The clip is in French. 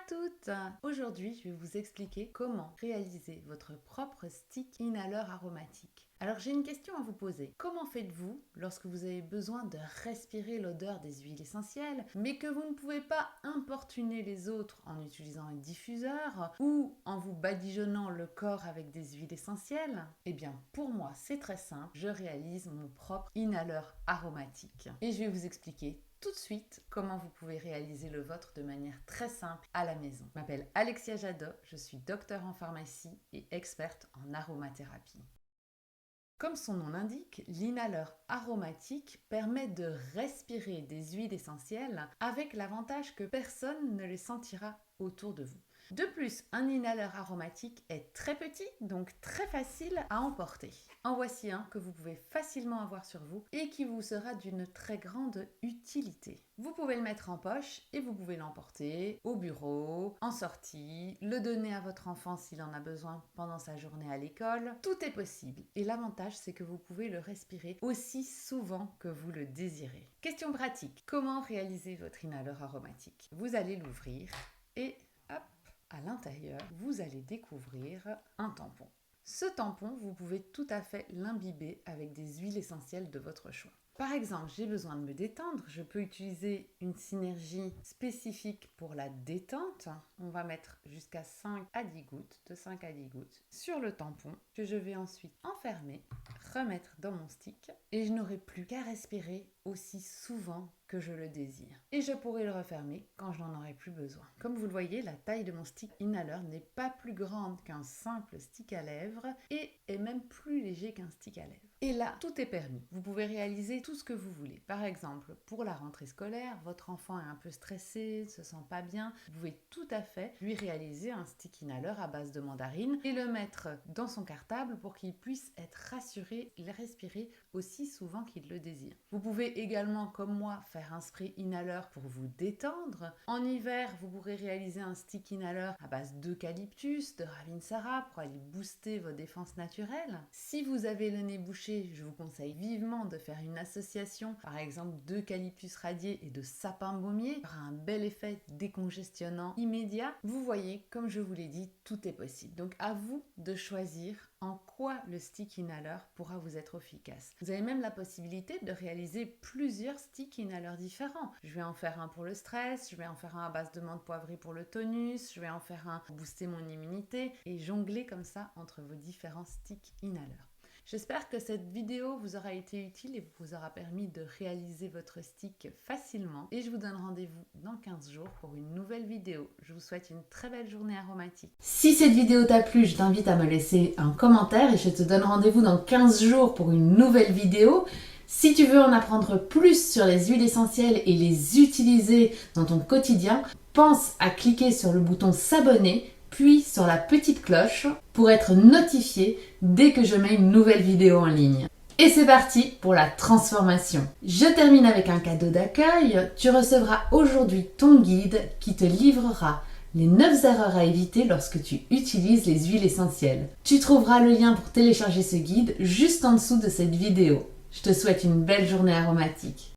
toutes! Aujourd'hui, je vais vous expliquer comment réaliser votre propre stick inhaleur aromatique. Alors j'ai une question à vous poser. Comment faites-vous lorsque vous avez besoin de respirer l'odeur des huiles essentielles, mais que vous ne pouvez pas importuner les autres en utilisant un diffuseur ou en vous badigeonnant le corps avec des huiles essentielles? Eh bien, pour moi, c'est très simple. Je réalise mon propre inhaleur aromatique. Et je vais vous expliquer tout de suite comment vous pouvez réaliser le vôtre de manière très simple à la maison. Je m'appelle Alexia Jadot, je suis docteure en pharmacie et experte en aromathérapie. Comme son nom l'indique, l'inhaleur aromatique permet de respirer des huiles essentielles avec l'avantage que personne ne les sentira autour de vous. De plus, un inhaleur aromatique est très petit, donc très facile à emporter. En voici un que vous pouvez facilement avoir sur vous et qui vous sera d'une très grande utilité. Vous pouvez le mettre en poche et vous pouvez l'emporter au bureau, en sortie, le donner à votre enfant s'il en a besoin pendant sa journée à l'école. Tout est possible et l'avantage c'est que vous pouvez le respirer aussi souvent que vous le désirez. Question pratique, comment réaliser votre inhaleur aromatique? Vous allez l'ouvrir et hop, à l'intérieur, vous allez découvrir un tampon. Ce tampon, vous pouvez tout à fait l'imbiber avec des huiles essentielles de votre choix. Par exemple, j'ai besoin de me détendre, je peux utiliser une synergie spécifique pour la détente. On va mettre jusqu'à 5 à 10 gouttes, de 5 à 10 gouttes, sur le tampon que je vais ensuite enfermer, remettre dans mon stick et je n'aurai plus qu'à respirer aussi souvent que je le désire. Et je pourrai le refermer quand je n'en aurai plus besoin. Comme vous le voyez, la taille de mon stick inhaleur n'est pas plus grande qu'un simple stick à lèvres et est même plus léger qu'un stick à lèvres. Et là, tout est permis. Vous pouvez réaliser tout ce que vous voulez. Par exemple, pour la rentrée scolaire, votre enfant est un peu stressé, ne se sent pas bien, vous pouvez tout à fait lui réaliser un stick inhaleur à base de mandarine et le mettre dans son cartable pour qu'il puisse être rassuré et respirer aussi souvent qu'il le désire. Vous pouvez également, comme moi, faire un spray inhaleur pour vous détendre. En hiver, vous pourrez réaliser un stick inhaleur à base d'eucalyptus, de ravinsara pour aller booster vos défenses naturelles. Si vous avez le nez bouché, je vous conseille vivement de faire une association, par exemple d'eucalyptus radié et de sapin baumier, pour un bel effet décongestionnant immédiat. Vous voyez, comme je vous l'ai dit, tout est possible. Donc à vous de choisir en quoi le stick inhaleur pourra vous être efficace. Vous avez même la possibilité de réaliser plusieurs sticks inhaleurs différents. Je vais en faire un pour le stress, je vais en faire un à base de menthe poivrée pour le tonus, je vais en faire un pour booster mon immunité et jongler comme ça entre vos différents sticks inhaleurs. J'espère que cette vidéo vous aura été utile et vous aura permis de réaliser votre stick facilement. Et je vous donne rendez-vous dans 15 jours pour une nouvelle vidéo. Je vous souhaite une très belle journée aromatique. Si cette vidéo t'a plu, je t'invite à me laisser un commentaire et je te donne rendez-vous dans 15 jours pour une nouvelle vidéo. Si tu veux en apprendre plus sur les huiles essentielles et les utiliser dans ton quotidien, pense à cliquer sur le bouton s'abonner puis sur la petite cloche pour être notifié dès que je mets une nouvelle vidéo en ligne. Et c'est parti pour la transformation. Je termine avec un cadeau d'accueil. Tu recevras aujourd'hui ton guide qui te livrera les 9 erreurs à éviter lorsque tu utilises les huiles essentielles. Tu trouveras le lien pour télécharger ce guide juste en dessous de cette vidéo. Je te souhaite une belle journée aromatique.